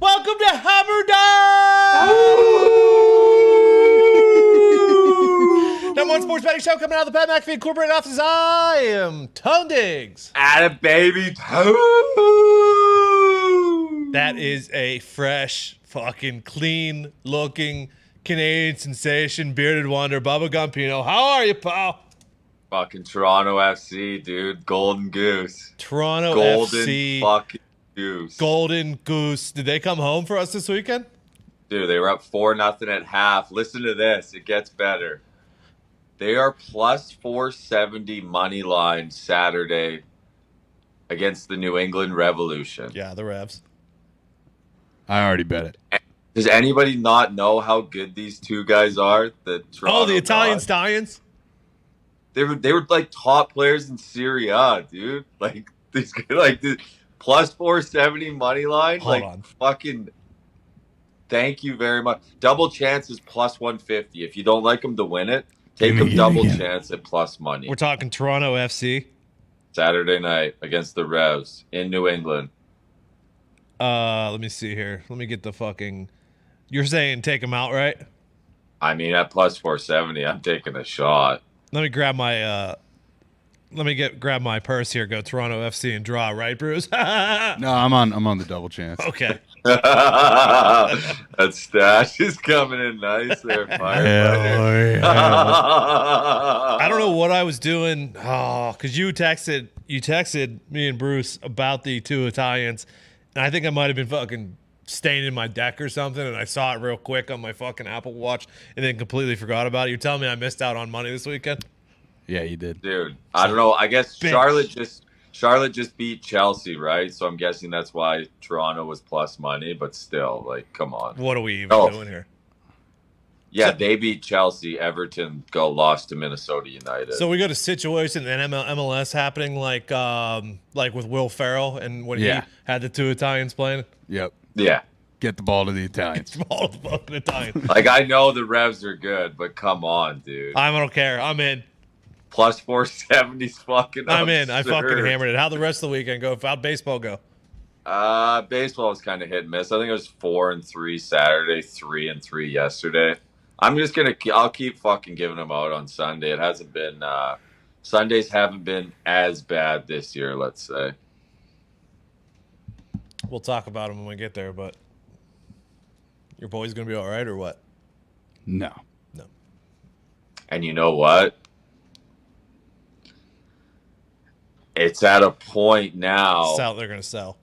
Welcome to Hammer Dahn! Number one sports betting show coming out of the Pat McAfee Incorporated offices. I am Tone Diggs. Atta baby Tone. That is a fresh, fucking clean looking Canadian sensation, bearded wonder, Bubba Gumpino. How are you, pal? Fucking Toronto FC, dude. Golden Goose. Toronto Golden FC. fucking Goose. Golden Goose. Did they come home for us this weekend? Dude, they were up 4-0 at half. Listen to this. It gets better. They are plus 470 money line Saturday against the New England Revolution. Yeah, the Revs. I already bet it. Does anybody not know how good these two guys are? The Italian Dogs? Stallions? They were like top players in Serie A, dude. Like these the plus 470 money line. Hold on. Fucking thank you very much. Double chance is plus 150. If you don't like them to win it, take them double chance at plus money. We're talking Toronto FC. Saturday night against the Revs in New England. Let me see here. Let me get the fucking. You're saying take them out, right? I mean, at plus 470, I'm taking a shot. Let me grab my grab my purse here. Go Toronto FC and draw, right, Bruce? No, I'm on the double chance. Okay. That stash is coming in nice there, firefighter. I don't know what I was doing. Oh, because you texted me and Bruce about the two Italians, and I think I might have been fucking staining my deck or something, and I saw it real quick on my fucking Apple Watch and then completely forgot about it. You're telling me I missed out on money this weekend? Yeah, you did. Dude, I don't know. I guess Bitch. Charlotte just beat Chelsea, right? So I'm guessing that's why Toronto was plus money, but still, like, come on. What are we even doing here? Yeah, they beat Chelsea. Everton lost to Minnesota United. So we got a situation in MLS happening like with Will Ferrell and when he had the two Italians playing. Yep. Yeah. Get the ball to the Italians. All the fucking Italians. Like, I know the Revs are good, but come on, dude. I don't care. I'm in. Plus 470's fucking I'm in. I absurd. fucking hammered it. How'd the rest of the weekend go? How'd baseball go? Baseball was kind of hit and miss. I think it was 4-3 Saturday, 3-3 yesterday. I'll keep fucking giving them out on Sunday. It hasn't been, Sundays haven't been as bad this year, let's say. We'll talk about them when we get there, but your boy's going to be all right or what? No. And you know what? It's at a point now. They're going to sell.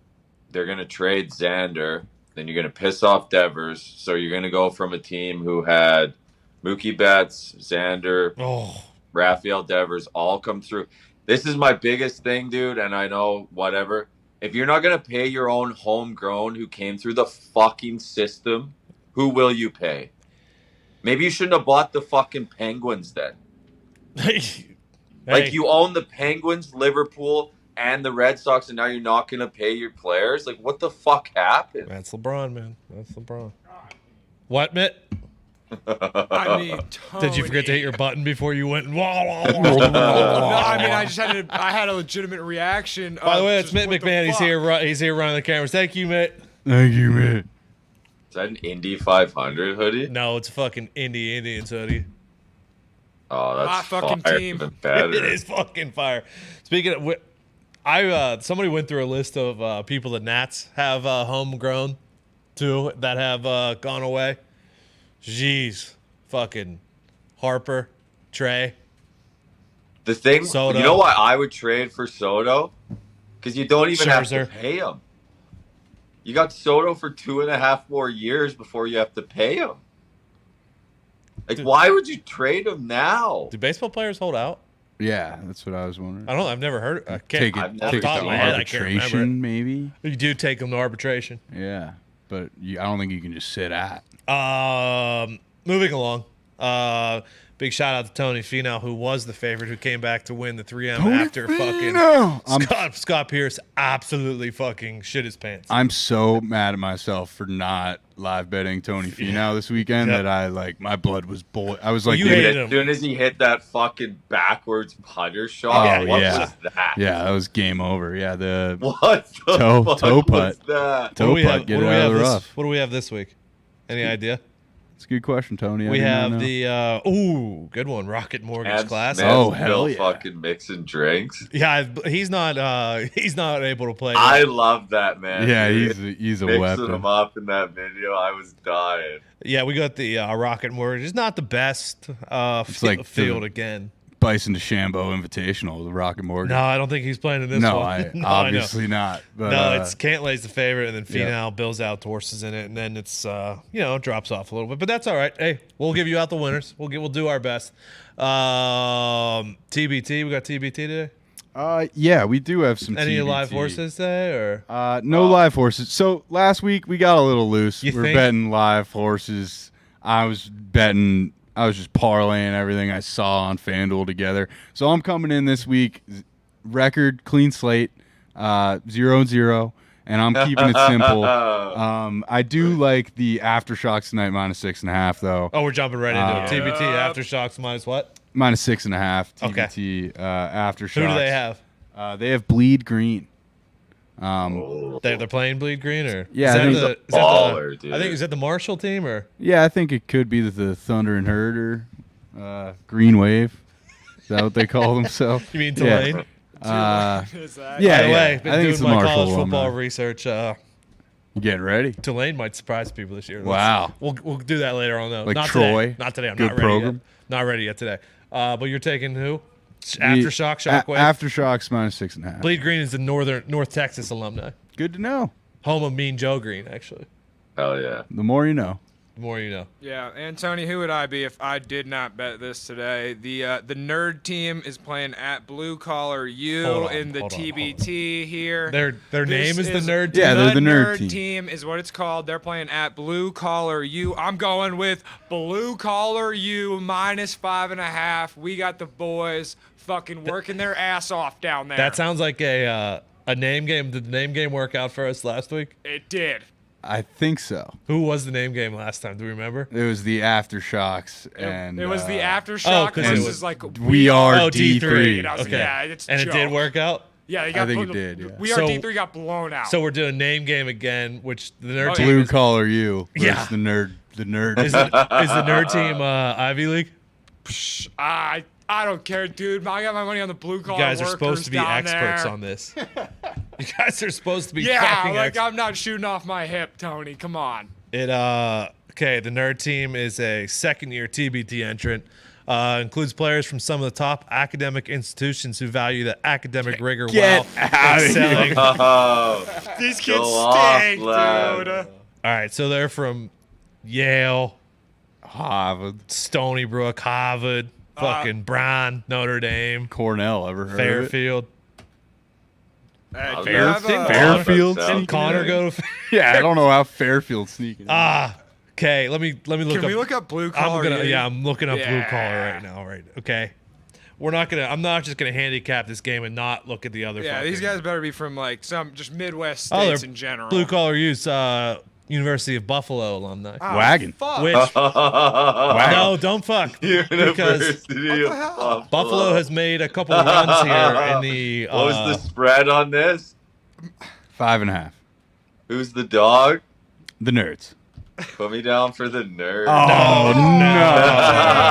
They're going to trade Xander. Then you're going to piss off Devers. So you're going to go from a team who had Mookie Betts, Xander, Rafael Devers all come through. This is my biggest thing, dude, and I know whatever. If you're not going to pay your own homegrown who came through the fucking system, who will you pay? Maybe you shouldn't have bought the fucking Penguins then. Like, you own the Penguins, Liverpool, and the Red Sox, and now you're not going to pay your players? Like, what the fuck happened? That's LeBron, man. That's LeBron. What, Mitt? I mean, Tony. Did you forget to hit your button before you went? No, I mean, I had a legitimate reaction. By the way, that's Mitt McMahon. He's here running the cameras. Thank you, Mitt. Thank you, man. Is that an Indy 500 hoodie? No, it's a fucking Indians hoodie. Oh, that's My fucking fire, team. even better. It is fucking fire. Speaking of, somebody went through a list of people that Nats have homegrown too that have gone away. Jeez, fucking Harper, Trey. The thing, Soto. you know why I would trade for Soto? Because you don't even have to Scherzer. pay him. You got Soto for 2.5 more years before you have to pay him. Like, why would you trade him now? Do baseball players hold out? Yeah, that's what I was wondering. I don't know. I've never heard. I can't. Take I've it, never take it top to of my head, I can't remember arbitration, maybe. You do take them to arbitration. Yeah, but I don't think you can just sit at. Moving along. Big shout out to Tony Finau, who was the favorite, who came back to win the 3M Tony after Finau! fucking Scott Pierce absolutely fucking shit his pants. I'm so mad at myself for not live betting Tony Finau this weekend Yep. that my blood was boiling. I was like, you dude, hated him. As soon as he hit that fucking backwards putter shot, Oh, what yeah. was that? yeah, that was game over. Yeah, the What the Toe fuck putt. was that? toe putt, get it out of the rough. What do we have this week? Any idea? It's a good question, Tony. I We do not have know. the good one, Rocket Mortgage And Classic. Smith's Oh, hell still yeah. fucking mixing drinks. Yeah, he's not able to play. I love that man. Yeah, dude. he's a Mixing weapon. him up in that video. I was dying. Yeah, we got the Rocket Mortgage. It's not the best like field the- again. Bison DeChambeau Invitational, the Rocket Mortgage. No, I don't think he's playing in this No, one. No, obviously not. But No, it's Cantlay's the favorite, and then Finau, yeah. Bill's out horses in it, and then it's drops off a little bit, but that's all right. Hey, we'll give you out the winners. We'll do our best. TBT, we got TBT today. yeah, we do have some Any TBT. live horses today, or No live horses. So last week we got a little loose. You We're think? betting live horses. I was just parlaying everything I saw on FanDuel together. So I'm coming in this week, record clean slate, 0-0, and I'm keeping it simple. I do like the Aftershocks tonight -6.5 though. we're jumping right into it. TBT Yep. Aftershocks minus what? -6.5 Okay. TBT Aftershocks. Who do they have? They have Bleed Green. They're playing Bleed Green, or Yeah, Is I that think the- he's a is that baller, the- dude. I think is that the Marshall team or Yeah, I think it could be the Thunder and Herder, Green Wave. Is that what they call themselves? you mean Yeah. Tulane? Is that? Yeah, By the way, been I think doing it's the my Marshall college alumni. football research. You getting ready? Tulane might surprise people this year. Wow. We'll do that later on though. Like Not Troy? Today. Not today. I'm Good not ready program? yet. Not ready yet today. But you're taking who? Aftershock, Shockwave. Aftershocks -6.5. Bleed Green is the North Texas alumni. Good to know. Home of Mean Joe Green, actually. Hell yeah. The more you know. The more you know. Yeah, and Tony, who would I be if I did not bet this today? The nerd team is playing at Blue Collar U Hold on, in the hold on, TBT here. Their This name is the Nerd Team. Yeah, they're the nerd nerd team is what it's called. They're playing at Blue Collar U. I'm going with Blue Collar U -5.5. We got the boys fucking working their ass off down there. That sounds like a name game. Did the name game work out for us last week? It did. I think so. Who was the name game last time? Do we remember? It was the Aftershocks, and it was the Oh, Aftershock 'cause it versus was- like We Are Oh, D3. D3. And I was- Okay. yeah, it's and it did joke. work out? Yeah, they got think it blown- did, yeah. We Are So- D3 got blown out. So we're doing name game again, which the Nerd Oh, Team Blue is, Collar U versus Yeah. the nerd. is the Nerd Team Ivy League? I don't care, dude. I got my money on the blue collar. You guys are supposed to be workers down experts there. on this. You guys are supposed to be Yeah, fucking like experts. I'm not shooting off my hip, Tony. Come on. Okay, the Nerd Team is a second-year TBT entrant. Includes players from some of the top academic institutions who value the academic rigor Get while outta here. excelling. Oh, These kids Go off, stink, lad. dude. All right, so they're from Yale, Harvard, Stony Brook, Harvard, fucking Brown, Notre Dame, Cornell. Ever heard of it? Fairfield. Hey, I've do never you have seen a- Fairfield? Sounds Sneaking Connor in? go to. Yeah, I don't know how Fairfield's sneaking. in. Okay, let me look Can up. we look up blue collar? I'm looking up blue collar Yeah. right now. Right. Okay. I'm not just gonna handicap this game and not look at the other. Yeah, fucking, these guys better be from like some just Midwest Oh, states they're in general. Blue collar use University of Buffalo alumni. Oh, Wagon. Fuck. Which Wow. no, don't fuck because University of hell? Buffalo has made a couple runs here in the. What was the spread on this? 5.5. Who's the dog? The nerds. Put me down for the nerd. Oh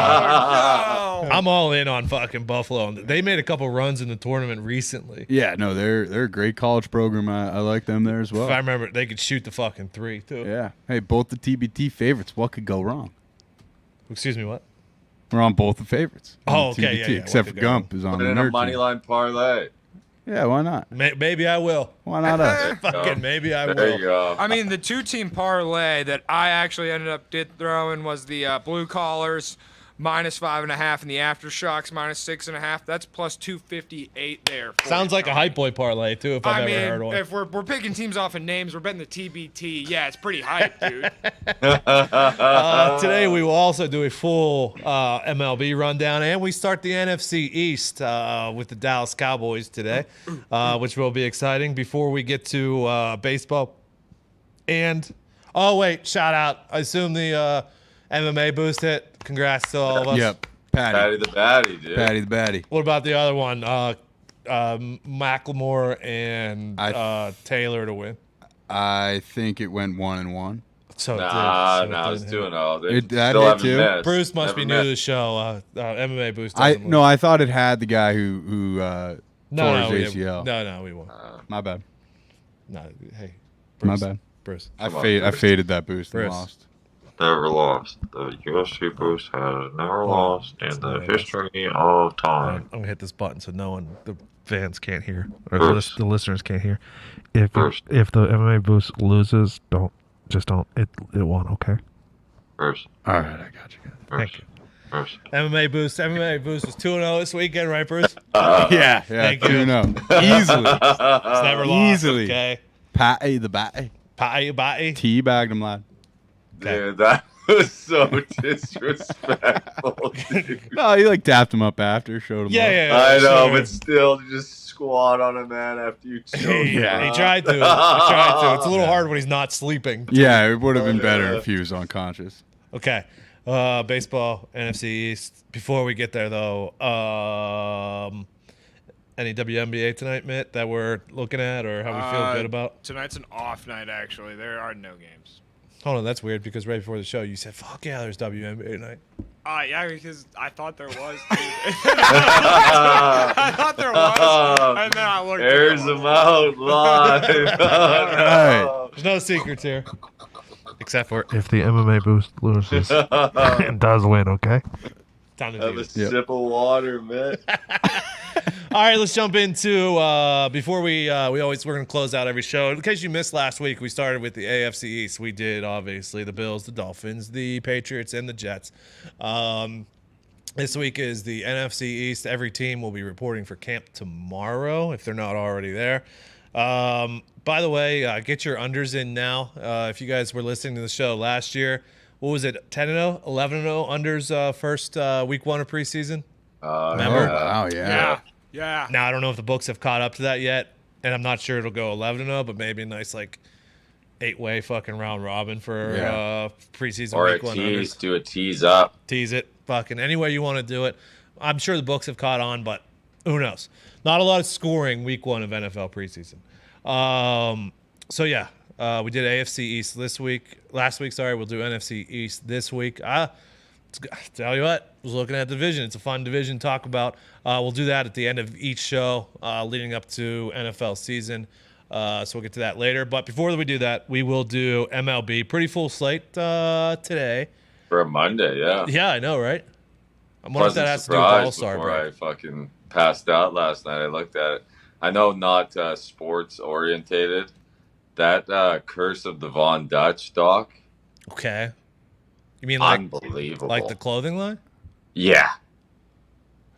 Oh, I'm all in on fucking Buffalo. They made a couple runs in the tournament recently. Yeah, no, they're a great college program. I like them there as well. If I remember, they could shoot the fucking three too. Yeah. Hey, both the TBT favorites. What could go wrong? Excuse me, what? We're on both the favorites. on Oh, the okay, TBT, yeah, yeah, except what for could go Gump is on Put the in a nerd money team. line parlay. Yeah, why not? Maybe I will. Why not us? Fucking maybe I There you will. go. I mean, the two-team parlay that I actually ended up throwing was the blue collars -5.5 in the aftershocks, -6.5. That's plus 258 there. Sounds like a hype boy parlay too, if I've ever heard one. If we're picking teams off of names, we're betting the TBT. Yeah, it's pretty hype, dude. Today we will also do a full MLB rundown, and we start the NFC East with the Dallas Cowboys today, which will be exciting. Before we get to baseball, and oh wait, shout out! I assume the MMA boost hit. Congrats to all of us. Yep. Patty the Batty, dude. Patty the Batty. What about the other one? Macklemore and Taylor to win. I think it went 1-1. So Nah, it's 2-0. They That still did haven't too? missed. Bruce must Never be new to the missed. show. MMA boost. I doesn't lose. I thought it had the guy who tore we his ACL. No, we won't. My bad. No, hey, My Bruce, bad. Bruce. I Come on, I faded that boost and Bruce. lost. Never lost. The UFC boost has never lost in the Yes. history of time. I'm gonna hit this button so no one, the fans can't hear, or Bruce. the listeners can't hear. If Bruce. if the MMA boost loses, don't. It won't. Okay. First, All right, I got you. Thank you. first. MMA boost was 2-0 this weekend, right, Bruce? Yeah, Thank you. know. Easily. It's never lost. Easily. Okay. Patty the Batty. Patty, batty. Teabagged him, lad. Dude, that was so disrespectful, dude. No, you like tapped him up after, showed him. Yeah, up. yeah. I know, sure. but still, just squat on a man after you choke him. Yeah, he tried to. He tried to. It's a little hard when he's not sleeping. Yeah, it would have been Oh, better yeah. if he was unconscious. Okay. Baseball, NFC East. Before we get there, though, any WNBA tonight, Mitt, that we're looking at or how we feel good about? Tonight's an off night, actually. There are no games. Hold on, that's weird because right before the show you said, fuck yeah, there's WNBA tonight. Yeah, because I thought there was. I thought there was, and then I looked. Airs him out live. Right. There's no secrets here. Except for if the MMA boost loses and does win, okay? Time to Have do a this. sip of water, man. All right, let's jump into before we're gonna close out every show. In case you missed last week, we started with the AFC East. We did obviously the Bills, the Dolphins, the Patriots, and the Jets. This week is the NFC East. Every team will be reporting for camp tomorrow if they're not already there. By the way, get your unders in now. If you guys were listening to the show last year, what was it? 10-0, 11-0 unders first week one of preseason. Remember? Oh, wow, yeah. Yeah. Now I don't know if the books have caught up to that yet, and I'm not sure it'll go 11-0, but maybe a nice like 8-way fucking round robin for Yeah. preseason Or a week one tease, unders. do a tease up. Tease it, fucking any way you want to do it. I'm sure the books have caught on, but who knows? Not a lot of scoring week one of NFL preseason. So yeah, we did AFC East last week. Sorry, we'll do NFC East this week. Tell you what, I was looking at division. It's a fun division to talk about. We'll do that at the end of each show leading up to NFL season. So we'll get to that later. But before we do that, we will do MLB. Pretty full slate today. For a Monday, yeah. Yeah, I know, right? I'm wondering if that Pleasant has to do with surprise All-Star before I break. fucking passed out last night. I looked at it. I know not sports orientated. That Curse of the Von Dutch doc, Okay. You mean like unbelievable. the clothing line? Yeah,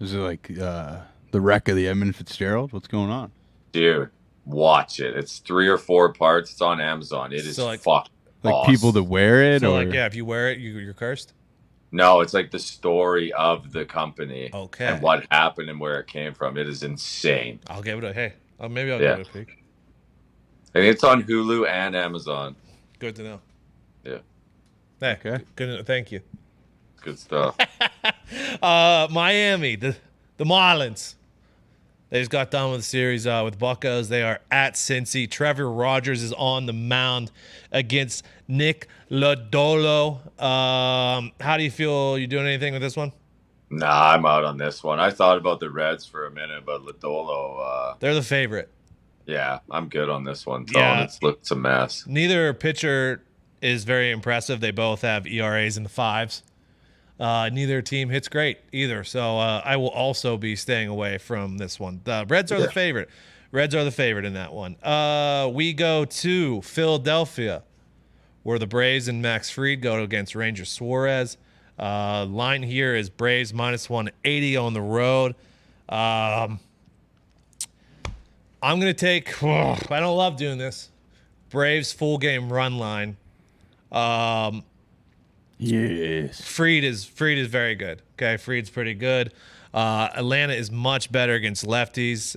Is it like the wreck of the Edmund Fitzgerald? What's going on? dude, watch it. It's 3 or 4 parts. It's on Amazon. It is So, like- fucking Like awesome. people that wear it, So or like, yeah, if you wear it, you're cursed. No, it's like the story of the company Okay. and what happened and where it came from. It is insane. I'll give it a hey. Maybe I'll Yeah. give it a peek. And it's on Hulu and Amazon. Good to know. Yeah, Hey, Okay. good. Thank you. good stuff. Miami, the Marlins. They just got done with the series with Buccos. They are at Cincy. Trevor Rogers is on the mound against Nick Lodolo. How do you feel? You doing anything with this one? Nah, I'm out on this one. I thought about the Reds for a minute, but Lodolo, They're the favorite. yeah, I'm good on this one. Yeah. It's looked a mess. Neither pitcher is very impressive. They both have ERAs in the 5s. Neither team hits great either. So I will also be staying away from this one. The Reds are the favorite. Reds are the favorite in that one. We go to Philadelphia, where the Braves and Max Fried go against Ranger Suarez. Line here is Braves minus 180 on the road. I'm going to take, I don't love doing this, Braves full game run line. Yes. Fried is very good. Okay, Fried's pretty good. Atlanta is much better against lefties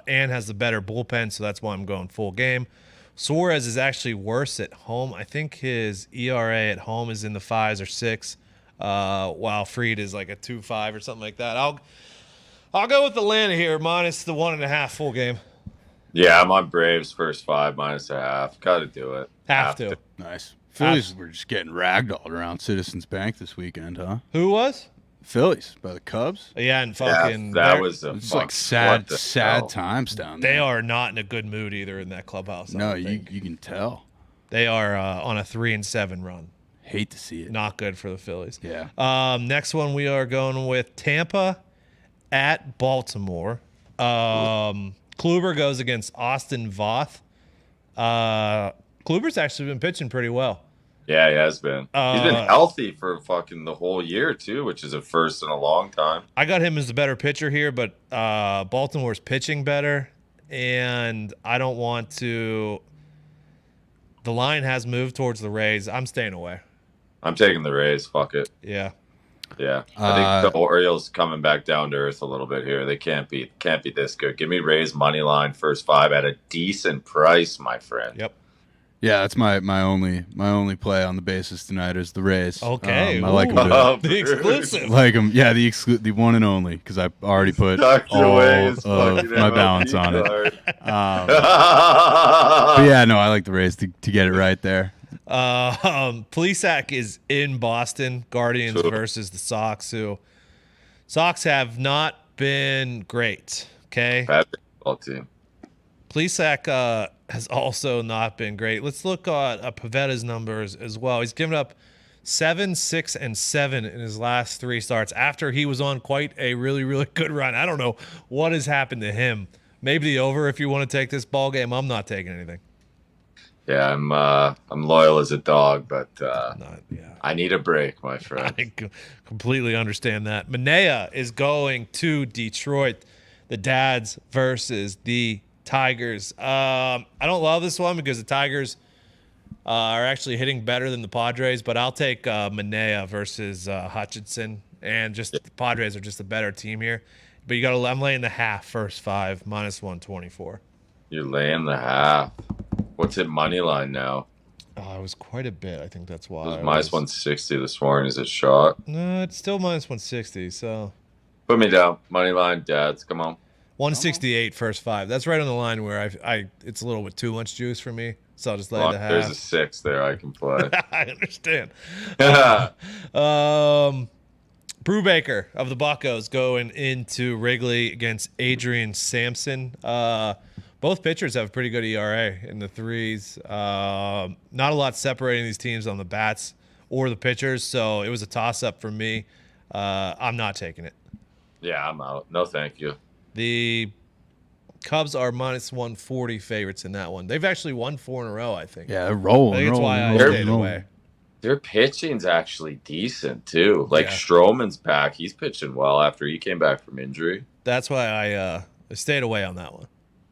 and has the better bullpen, so that's why I'm going full game. Suarez is actually worse at home. I think his ERA at home is in the 5s or 6, while Fried is like a 2.5 or something like that. I'll go with Atlanta here, minus the 1.5 full game. Yeah, I'm on Braves first 5 minus a half. Got to do it. Have to. Nice. Phillies were just getting ragdolled around Citizens Bank this weekend, huh? Who was? Phillies by the Cubs. Yeah, and fucking that was a It's like what the sad hell? times down there. they are not in a good mood either in that clubhouse. I No, don't you think. can tell. They are on a 3-7 run. Hate to see it. Not good for the Phillies. Yeah. Next one we are going with Tampa at Baltimore. Kluber goes against Austin Voth. Kluber's actually been pitching pretty well. Yeah, he has been. He's been healthy for fucking the whole year too, which is a first in a long time. I got him as the better pitcher here, but Baltimore's pitching better, and I don't want to. The line has moved towards the Rays. I'm staying away. I'm taking the Rays. Fuck it. Yeah. Yeah, I think the Orioles coming back down to earth a little bit here. They can't be this good. Give me Rays money line first 5 at a decent price, my friend. Yep. Yeah, that's my only play on the basis tonight is the Rays. Okay. I like Ooh. them. The exclusive. Like them. Yeah, the one and only because I already put Dr. all Ways, of fucking my MLB balance on it. card. But yeah, no, I like the Rays to get it right there. Plesac is in Boston. Guardians versus the Sox, who Sox have not been great. Okay. Bad baseball team. Plesac has also not been great. Let's look at Pavetta's numbers as well. He's given up 7, 6, and 7 in his last 3 starts after he was on quite a really, really good run. I don't know what has happened to him. Maybe the over if you want to take this ball game. I'm not taking anything. Yeah, I'm loyal as a dog, but Yeah. I need a break, my friend. I completely understand that. Manea is going to Detroit. The Dads versus the Tigers. I don't love this one because the Tigers are actually hitting better than the Padres, but I'll take Manea versus Hutchinson, and just the Padres are just a better team here. But I'm laying the half first 5 minus 124. You're laying the half. What's it money line now? It was quite a bit. I think that's why. It was minus 160 this morning. Is it shot? No, it's still minus 160. So Put me down. Money line, dads. Come on. 168 first 5. That's right on the line where it's a little bit too much juice for me. So I'll just lay Well, the half. there's a 6 there I can play. I understand. Brubaker of the Buccos going into Wrigley against Adrian Sampson. Both pitchers have a pretty good ERA in the 3s. Not a lot separating these teams on the bats or the pitchers, so it was a toss-up for me. I'm not taking it. Yeah, I'm out. No, thank you. The Cubs are minus 140 favorites in that one. They've actually won 4 in a row, I think. Yeah, they're rolling. I think it's why I rolling, stayed rolling. away. Their pitching's actually decent, too. Like, Yeah. Stroman's back. He's pitching well after he came back from injury. That's why I stayed away on that one.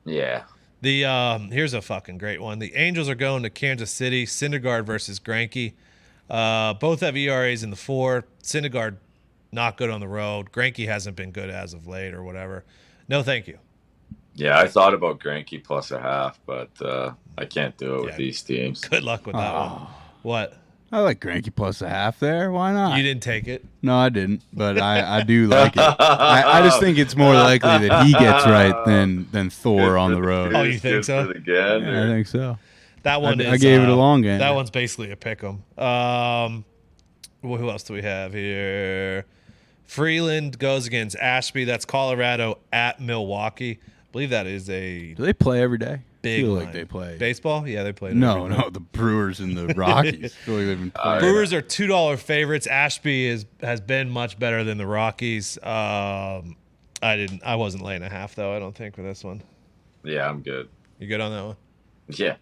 Yeah. The here's a fucking great one. The Angels are going to Kansas City. Syndergaard versus Greinke. Both have ERAs in the 4. Syndergaard not good on the road. Greinke hasn't been good as of late or whatever. No, thank you. Yeah, I thought about Greinke plus a half, but I can't do it with these teams. Good luck with that one. What? I like Greinke plus a half there. Why not? You didn't take it? No, I didn't, but I do like it. I just think it's more likely that he gets right than Thor on the road. Oh, you think so? Again, Yeah, I think so. That one is. I gave it a long game. That one's basically a pick 'em. Who else do we have here? Freeland goes against Ashby. That's Colorado at Milwaukee. I believe that is a Do they play every day? big I feel line. like they play. Baseball? Yeah, they play. No, the Brewers and the Rockies. I feel like they've been playing. Brewers are $2 favorites. Ashby has been much better than the Rockies. I wasn't laying a half though. I don't think for this one. Yeah, I'm good. You good on that one? Yeah.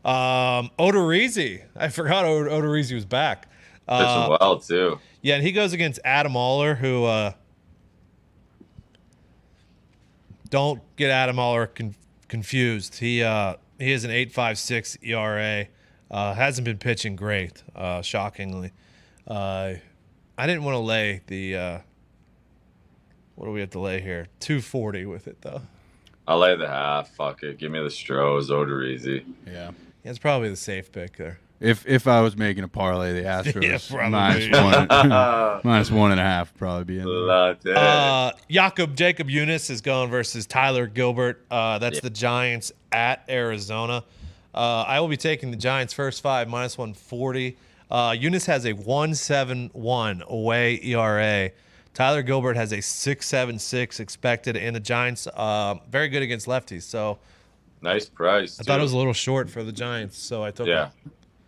Odorizzi. I forgot Odorizzi was back. Pitching well too. Yeah, and he goes against Adam Oller, who don't get Adam Oller confused. He has an 8.56 ERA. Hasn't been pitching great, shockingly. I didn't want to lay the what do we have to lay here? 240 with it though. I'll lay the half. Fuck it. Give me the Stros. Odorizzi. Yeah. It's probably the safe pick there. If I was making a parlay, the Astros Yeah, probably. minus 1.5 would probably be in there. Latte. Jacob Eunice is going versus Tyler Gilbert. That's the Giants at Arizona. I will be taking the Giants first 5 minus 140. Eunice has a 1.71 away ERA. Tyler Gilbert has a 6.76 expected, and the Giants very good against lefties. So Nice price. I thought it was a little short for the Giants, so I took it.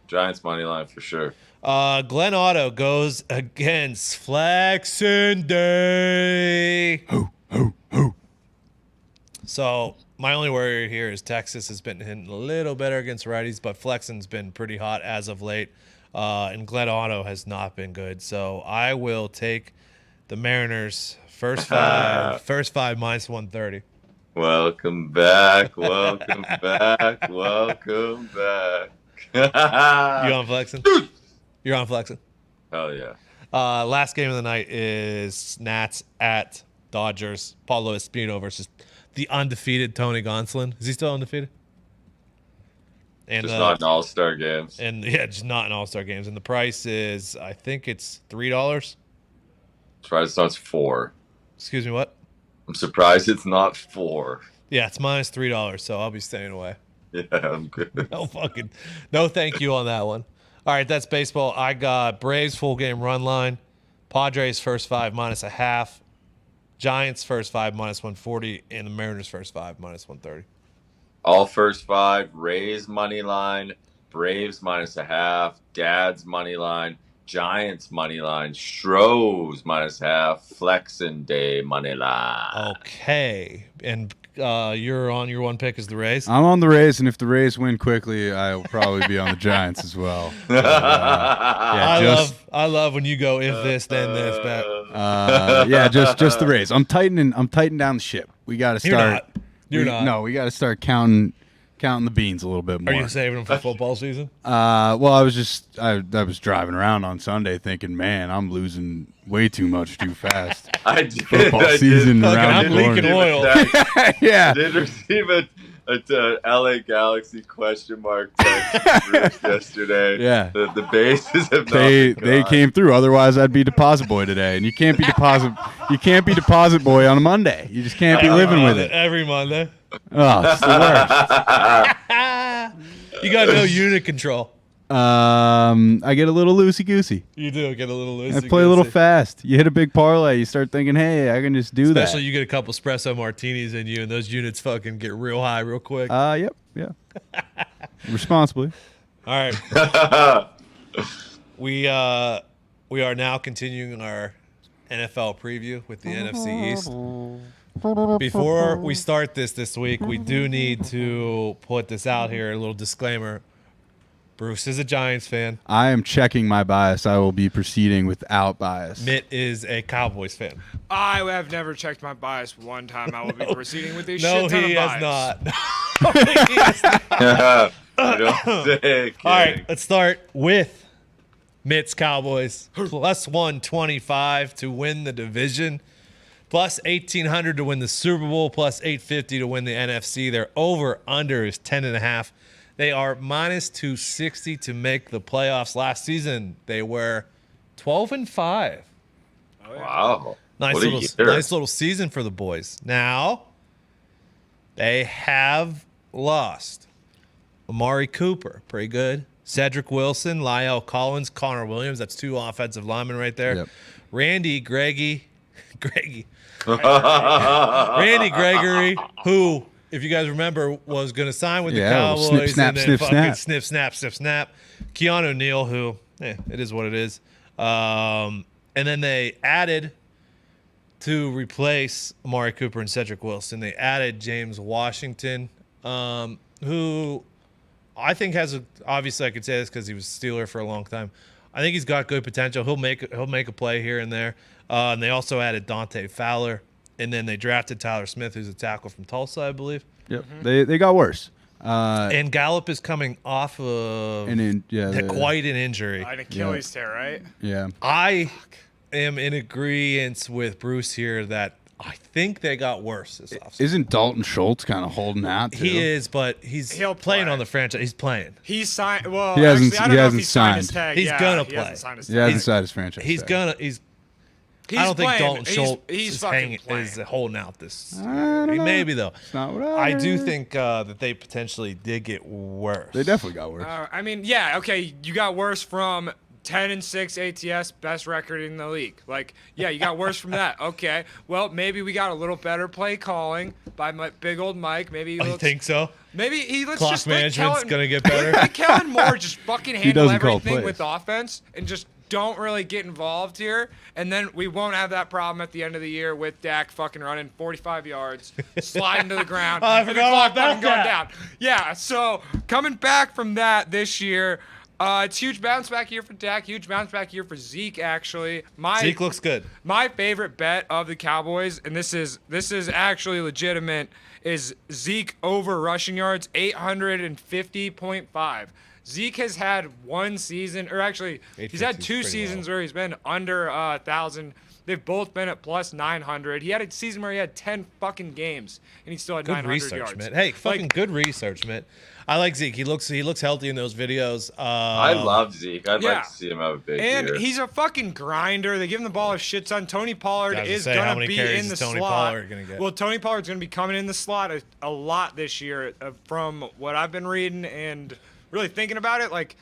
Giants money line for sure. Glenn Otto goes against Flexen Day. So my only worry here is Texas has been hitting a little better against righties, but Flexen's been pretty hot as of late, and Glenn Otto has not been good. So I will take the Mariners first 5 minus 130. Welcome back. Welcome back. Welcome back. You on Flexen? You're on Flexen. Hell yeah. Last game of the night is Nats at Dodgers. Paulo Espino versus the undefeated Tony Gonsolin. Is he still undefeated? And Just not in all-star games. And yeah, just not in all-star games. And the price is, I think it's $3. Surprised it's not 4. Excuse me, what? I'm surprised it's not 4. Yeah, it's minus $3, so I'll be staying away. Yeah, I'm good. No thank you on that one. All right, that's baseball. I got Braves full game run line, Padres first 5 minus a half, Giants first 5 minus 140, and the Mariners first 5 minus 130. All first 5, Rays money line, Braves minus a half, Dad's money line, Giants money line, Stros minus half, Flexen Day money line. Okay, and you're on your one pick is the Rays. I'm on the Rays, and if the Rays win quickly, I will probably be on the Giants as well. I love when you go if this then this. Just the Rays. I'm tightening down the ship. We got to start. You're not. No, we got to start counting the beans a little bit more. Are you saving them for football season? Well, I was driving around on Sunday thinking, man, I'm losing way too much too fast. Football season around the corner. Leaking oil. Yeah. I did receive a LA Galaxy question mark text from Bruce yesterday. Yeah. The bases have not They gone. came through. Otherwise, I'd be deposit boy today, and you can't be deposit boy on a Monday. You just can't be living with it. Every Monday. Oh, it's the worst. You got no unit control. I get a little loosey goosey. You do get a little loosey. I play a little fast. You hit a big parlay, you start thinking, hey, I can just do Especially that. you get a couple espresso martinis in you, and those units fucking get real high real quick. Yep, yeah. Responsibly. All right. We are now continuing our NFL preview with the NFC East. Before we start this week, we do need to put this out here, a little disclaimer. Bruce is a Giants fan. I am checking my bias. I will be proceeding without bias. Mitt is a Cowboys fan. I have never checked my bias one time. I will be proceeding with a No, shit ton he of has bias. not. I don't say, All right, let's start with Mitt's Cowboys. Plus 125 to win the division. Plus 1,800 to win the Super Bowl. Plus 850 to win the NFC. Their over-under is 10.5. They are minus 260 to make the playoffs. Last season, they were 12-5. Wow. Nice What a year. little season for the boys. Now, they have lost Amari Cooper, pretty good. Cedric Wilson, Lyle Collins, Connor Williams. That's 2 offensive linemen right there. Yep. Randy Gregory, who, if you guys remember, was going to sign with the Cowboys. Snip, snap, and then sniff, fucking snap. Sniff, snap, sniff, snap. Keanu Neal, who, it is what it is. And then they added, to replace Amari Cooper and Cedric Wilson, they added James Washington, who I think has obviously I could say this because he was a Steeler for a long time. I think he's got good potential. He'll make a play here and there. And they also added Dante Fowler, and then they drafted Tyler Smith, who's a tackle from Tulsa, I believe. Yep. They got worse. And Gallup is coming off of quite an injury. An Achilles tear, right? Yeah. I am in agreement with Bruce here that I think they got worse this offseason. Isn't Dalton Schultz kind of holding out too? He is, but he'll playing play. on the franchise. He's playing. He's signed. Well, He hasn't- actually, I don't he know if hasn't he's signed his signed. tag. He's Yeah, gonna he play. hasn't signed his He tag. hasn't signed his franchise. He's tag. gonna. I don't think playing. Dalton Schultz He's is fucking playing. holding out this. I don't know. Maybe though. It's not what I do heard. think that they potentially did get worse. They definitely got worse. I mean, yeah, okay, you got worse from 10-6 ATS, best record in the league. Like, yeah, you got worse from that. Okay, well, maybe we got a little better play calling by my big old Mike. Maybe I think so. Maybe he let's Clock just let management's Kellen, gonna get better. let Kellen Moore just fucking handle doesn't call everything plays. with offense and just don't really get involved here, and then we won't have that problem at the end of the year with Dak fucking running 45 yards, sliding to the ground, Oh, I and the forgot clock about fucking going that. down. Yeah, so coming back from that this year, it's huge bounce back year for Dak, huge bounce back year for Zeke. Actually, Zeke looks good. my favorite bet of the Cowboys, and this is actually legitimate, is Zeke over rushing yards, 850.5. Zeke has had one season, or actually, he's had 850 is two pretty seasons low. where he's been under 1,000. They've both been at plus 900. He had a season where he had 10 fucking games, and he still had Good 900 research, yards. man. Hey, fucking Like, good research, man. I like Zeke. He looks healthy in those videos. I love Zeke. I'd yeah. like to see him have a big And year. he's a fucking grinder. They give him the ball a shit ton. Tony Pollard I was gonna is say, how going to many be carries in the is Tony slot. Pollard gonna get? Well, Tony Pollard's going to be coming in the slot a lot this year from what I've been reading and really thinking about it. Like,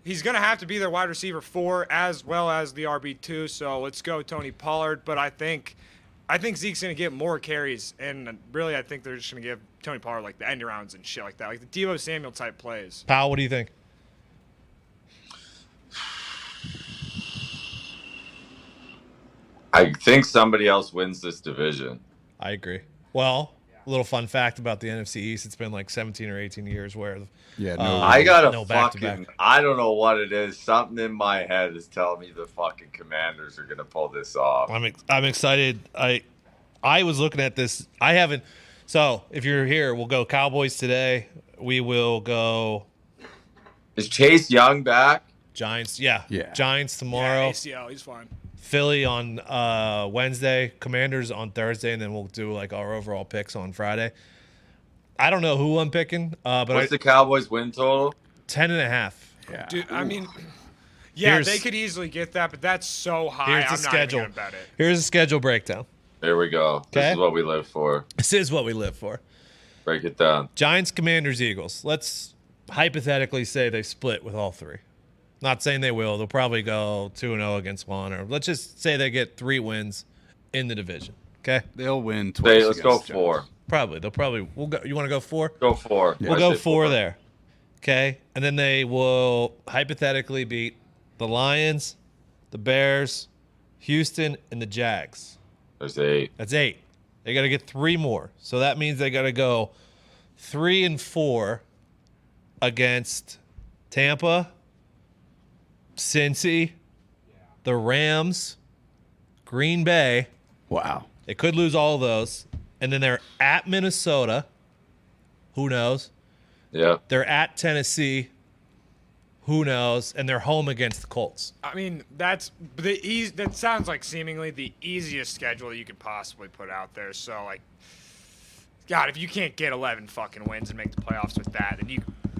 he's going to have to be their wide receiver 4 as well as the RB2. So let's go Tony Pollard. But I think Zeke's going to get more carries. And really, I think they're just going to give Tony Pollard like the end rounds and shit like that. Like the Deebo Samuel type plays. Powell, what do you think? I think somebody else wins this division. I agree. Well, a little fun fact about the NFC East: it's been like 17 or 18 years where Yeah, no. I got a no fucking. back-to-back. I don't know what it is. Something in my head is telling me the fucking Commanders are gonna pull this off. I'm excited. I was looking at this. I haven't. So if you're here, we'll go Cowboys today. We will go Is Chase Young back? Giants. Yeah. Yeah. Giants tomorrow. Yeah, ACL, he's fine. Philly on Wednesday. Commanders on Thursday, and then we'll do like our overall picks on Friday. I don't know who I'm picking, but What's the Cowboys win total? 10.5. Yeah. Dude, I mean, yeah, Here's- they could easily get that, but that's so high. Here's the I'm schedule. not even gonna bet it. Here's the schedule breakdown. There we go. This Okay. is what we live for. This is what we live for. Break it down. Giants, Commanders, Eagles. Let's hypothetically say they split with all three. Not saying they will. They'll probably go 2-0 against one, or let's just say they get 3 wins in the division. Okay, They'll win twice. Let's go against the 4. Giants. probably they'll probably. We'll go. You want to go 4? Go 4. Yeah. We'll I go say 4 there. Okay, and then they will hypothetically beat the Lions, the Bears, Houston, and the Jags. There's 8. That's 8. They got to get 3 more. So that means they got to go 3-4 against Tampa, Cincy, the Rams, Green Bay. Wow. They could lose all of those. And then they're at Minnesota. Who knows? Yeah. They're at Tennessee. Who knows? And they're home against the Colts. I mean, that sounds like seemingly the easiest schedule that you could possibly put out there. So, like, God, if you can't get 11 fucking wins and make the playoffs with that, then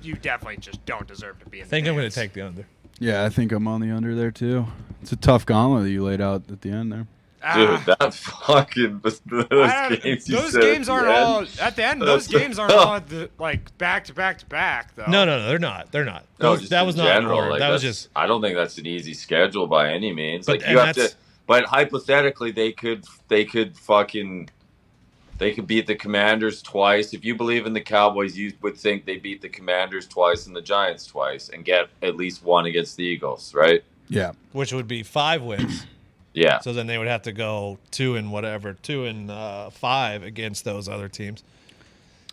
you definitely just don't deserve to be in I the think I'm going dance. to take the under. Yeah, I think I'm on the under there too. It's a tough gauntlet that you laid out at the end there. Dude, that fucking those games. you Those said games at the aren't end. all at the end. Those games aren't all like back to back to back though. No, they're not. They're not. No, Those- just that in was not general, order. like, That was that's- just. I don't think that's an easy schedule by any means. But- Like you and have to, that's- but hypothetically, they could beat the Commanders twice. If you believe in the Cowboys, you would think they beat the Commanders twice and the Giants twice, and get at least one against the Eagles, right? Yeah. Which would be 5 wins. Yeah. So then they would have to go 2 and 5 against those other teams.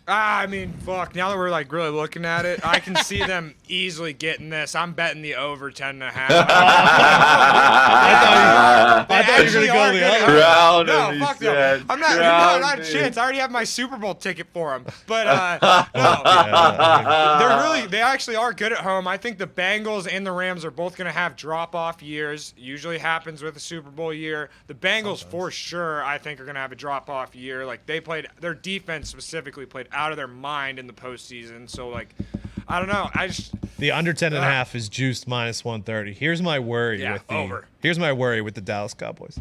I mean, fuck. Now that we're like really looking at it, I can see them easily getting this. I'm betting the over 10.5. I thought you were gonna go the other way. Crown No, him, fuck he no. said. I'm not. Crown No, not a me. chance. I already have my Super Bowl ticket for them. But no, they actually are good at home. I think the Bengals and the Rams are both going to have drop-off years. Usually happens with a Super Bowl year. The Bengals for sure, I think, are going to have a drop-off year. Like their defense specifically played out of their mind in the postseason. So like, I don't know. The under 10.5 is juiced minus 130. Here's my worry Here's my worry with the Dallas Cowboys.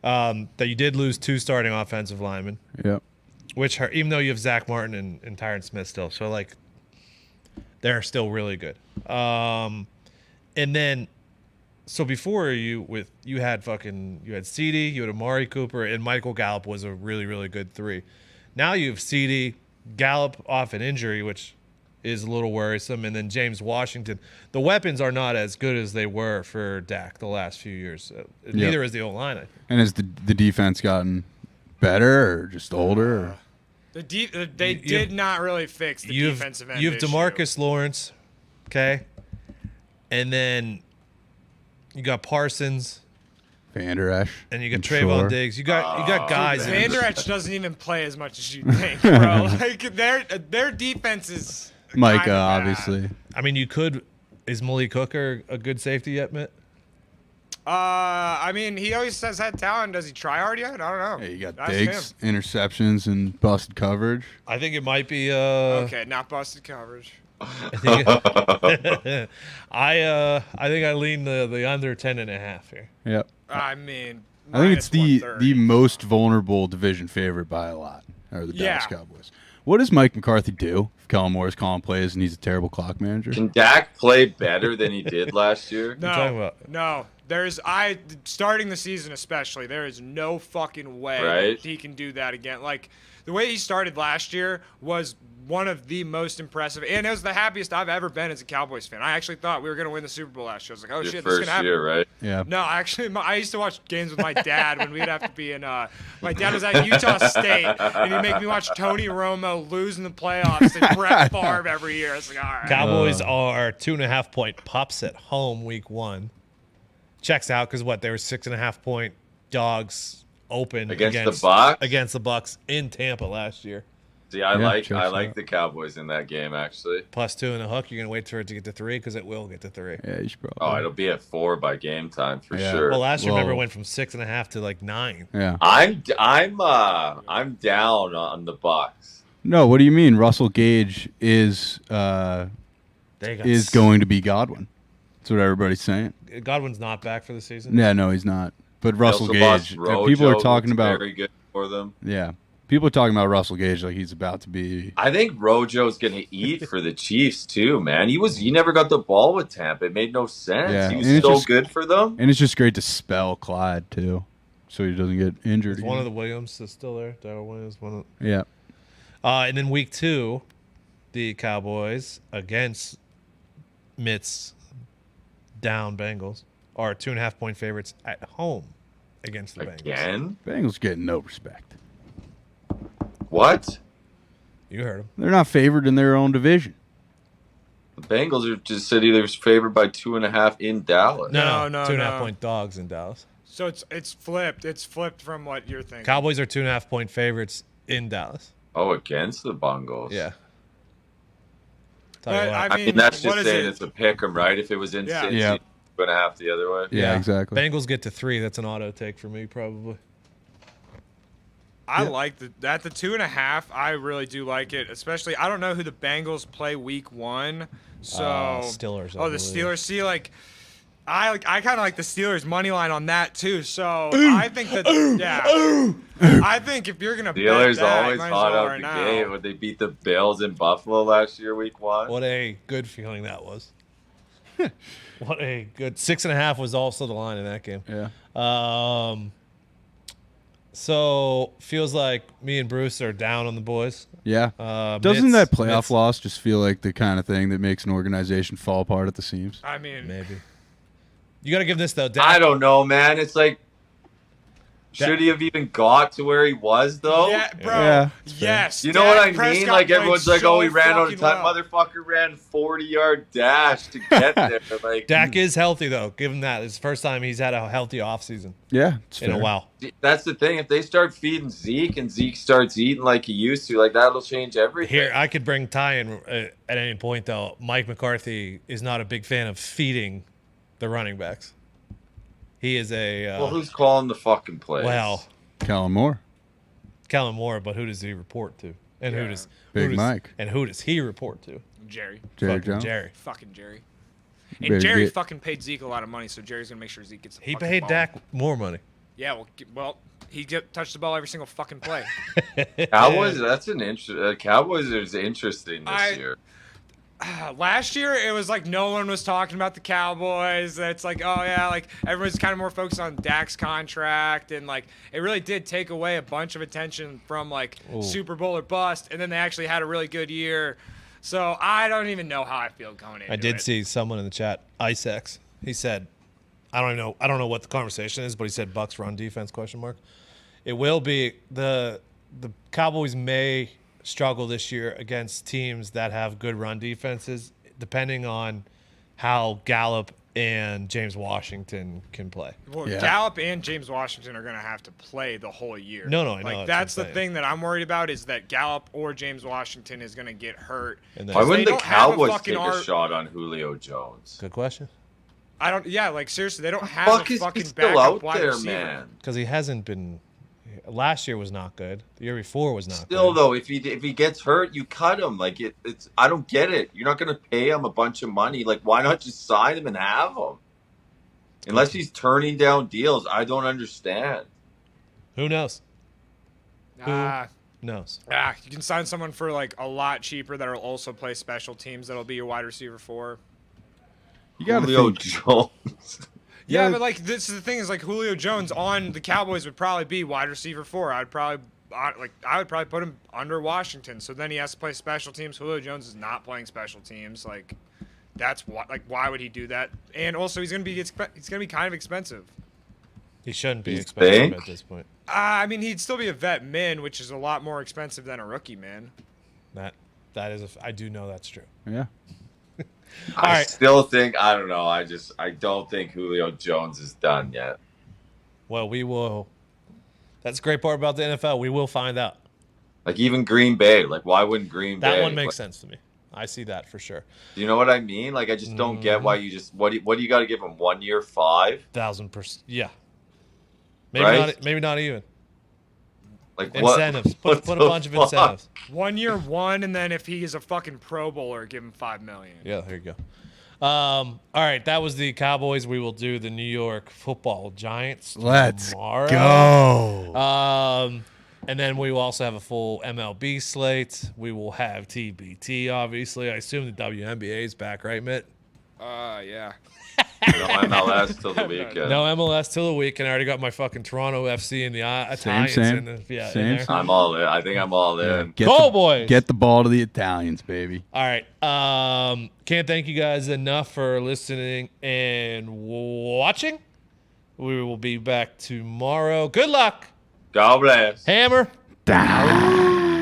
That you did lose 2 starting offensive linemen. Yep. Which hurt, even though you have Zach Martin and Tyron Smith still. So like, they're still really good. And then, so before you had CD, you had Amari Cooper, and Michael Gallup was a really, really good 3. Now you have CD, Gallup off an injury, which is a little worrisome, and then James Washington. The weapons are not as good as they were for Dak the last few years. Neither is the O-line, I think. And has the defense gotten better or just older? They did not really fix the defensive end. You have issue. DeMarcus Lawrence, okay? And then you got Parsons, Van Der Esch. and you got Trayvon Diggs. You got guys. Van Der Esch doesn't even play as much as you think, bro. Like their defense is Micah, kinda bad. obviously. I mean, is Malik Hooker a good safety yet, Mitt? I mean, he always has had talent. Does he try hard yet? I don't know. Hey, you got That's Diggs, him. interceptions, and busted coverage. I think it might be. Okay, not busted coverage. I think I think I lean the under 10.5 here. Yep. I mean, I think it's the -130. most vulnerable division favorite by a lot, are the Dallas Yeah. Cowboys. What does Mike McCarthy do if Kellen Moore's calling plays and he's a terrible clock manager? Can Dak play better than he did last year? No, talking about? no. Starting the season especially, there is no fucking way Right. he can do that again. Like the way he started last year was one of the most impressive, and it was the happiest I've ever been as a Cowboys fan. I actually thought we were gonna win the Super Bowl last year. I was like, oh Your shit, this is first gonna happen. year, right? Yeah. No, actually, I used to watch games with my dad when we'd have to be in. My dad was at Utah State, and he'd make me watch Tony Romo lose in the playoffs and Brett Favre every year. It's like, all right. Cowboys are 2.5-point pups at home week 1. Checks out because they were 6.5-point dogs open Against the Bucs? Against the Bucs in Tampa last year. See, I checks out. like the Cowboys in that game actually. +2 in the hook. You're gonna wait for it to get to 3 because it will get to 3. Yeah, you should probably. Oh, it'll be at 4 by game time for Yeah. sure. Well, last year, remember, Whoa. it went from 6.5 to 9. Yeah. I'm down on the Bucs. No, what do you mean? Russell Gage is They got going to be Godwin. That's what everybody's saying. Godwin's not back for the season. Yeah, no, he's not. But Russell They also lost Gage, Rojo, people are talking who's about. very good for them. Yeah, people are talking about Russell Gage like he's about to be. I think Rojo's gonna eat for the Chiefs too, man. He never got the ball with Tampa. It made no sense. Yeah, He and was it's so just- good for them. And it's just great to spell Clyde too, so he doesn't get injured. Is one of again. the Williams is still there. Darrell Williams. Yeah. And then week 2, the Cowboys against Mitt's down Bengals are 2.5-point favorites at home against the Bengals. Again? Bengals getting no respect. What? You heard him. They're not favored in their own division. The Bengals are just said either favored by 2.5 in Dallas. No, 2.5-point dogs in Dallas. So it's flipped. It's flipped from what you're thinking. Cowboys are 2.5-point favorites in Dallas. Oh, against the Bengals. Yeah. Tell you But, what. I mean, that's what just is saying it? it's a pick 'em, right? If it was in Yeah. Cincy, Yeah. 2.5 the other way. Yeah, exactly. Bengals get to 3. That's an auto take for me, probably. I like the 2.5. I really do like it, especially I don't know who the Bengals play week 1. So Steelers, I Oh, the believe. Steelers. See, like I kind of like the Steelers money line on that too. So I think that I think if you're gonna Steelers bet that, always might as hot well out right the now. gate when they beat the Bills in Buffalo last year, week 1. What a good feeling that was. What a good 6.5 was also the line in that game. Yeah. So feels like me and Bruce are down on the boys. Yeah. Doesn't that playoff Mitts- loss just feel like the kind of thing that makes an organization fall apart at the seams? I mean, Maybe. You got to give this though. I don't know, man. It's like Should he have even got to where he was though? Yeah, bro. Yeah, Yes. You know what I Dak mean? Prescott Like played everyone's like, so "Oh, he ran out of fucking time." well. Motherfucker ran 40-yard dash to get there. Like Dak is healthy though. Give him that. It's the first time he's had a healthy offseason Yeah, it's in a fair. while. that's the thing. If they start feeding Zeke and Zeke starts eating like he used to, like that'll change everything. Here, I could bring Ty in at any point though. Mike McCarthy is not a big fan of feeding the running backs. He is a well, who's calling the fucking plays? Kellen Moore, Kellen Moore, but who does he report to? And Yeah. who does Big Mike, And who does he report to? Jerry. Jerry Fucking Jones. Jerry. Fucking Jerry. Better And Jerry get- fucking paid Zeke a lot of money, so Jerry's gonna make sure Zeke gets. The He fucking paid ball. Dak more money. Yeah, well, he touched the ball every single fucking play. Cowboys. That's an Cowboys is interesting this year. Last year, it was like no one was talking about the Cowboys. It's like, oh yeah, like everyone's kind of more focused on Dak's contract, and like it really did take away a bunch of attention from like Ooh. Super Bowl or bust. And then they actually had a really good year. So I don't even know how I feel going into I did it. see someone in the chat, Icex. He said, I don't know what the conversation is, but he said Bucks run defense ? It will be the Cowboys may struggle this year against teams that have good run defenses, depending on how Gallup and James Washington can play. Well, Yeah. Gallup and James Washington are going to have to play the whole year. No, I know, Like that's that's what the I'm thing that I'm worried about is that Gallup or James Washington is going to get hurt. And then- Why They wouldn't the don't have a Cowboys fucking take a ar- shot on Julio Jones? Good question. I don't. Yeah, like seriously, they don't have Fuck a is he fucking still backup out wide there, receiver. man? Because he hasn't been. Last year was not good. The year before was not Still good. though, if he gets hurt, you cut him. Like it's I don't get it. You're not going to pay him a bunch of money. Like why not just sign him and have him? Unless he's turning down deals, I don't understand. Who knows? Ah, Knows. you can sign someone for like a lot cheaper that'll also play special teams. That'll be your wide receiver 4. You got to Julio think. Jones. Yeah, Yeah. but like this is the thing is like Julio Jones on the Cowboys would probably be wide receiver 4. I would probably put him under Washington. So then he has to play special teams. Julio Jones is not playing special teams. Like that's why would he do that? And also he's gonna be kind of expensive. He shouldn't be You expensive think? at this point. I mean he'd still be a vet min, which is a lot more expensive than a rookie man. That is I do know that's true. Yeah. I right. still think I don't know. I don't think Julio Jones is done yet. Well, we will. That's the great part about the NFL. We will find out. Like even Green Bay. Like why wouldn't Green Bay? That one makes like, sense to me. I see that for sure. Do you know what I mean? Like I just don't get why you just what do you got to give him 1 year 5? 1,000%. Yeah. Maybe Right? not. Maybe not even Like incentives. What Put a the bunch of fuck? incentives. 1 year 1, and then if he is a fucking Pro Bowler, give him $5 million. Yeah, there you go. All right, that was the Cowboys. We will do the New York Football Giants Let's tomorrow. go. And then we will also have a full MLB slate. We will have TBT, obviously. I assume the WNBA is back, right, Mitt? Yeah. No MLS till the weekend. No MLS till the week, and I already got my fucking Toronto FC and the Italians. same. In the, Same, in there. same. I'm all in. I think I'm all in. Get Go, the, boys! Get the ball to the Italians, baby. All right. Can't thank you guys enough for listening and watching. We will be back tomorrow. Good luck. God bless. Hammer. Dahn.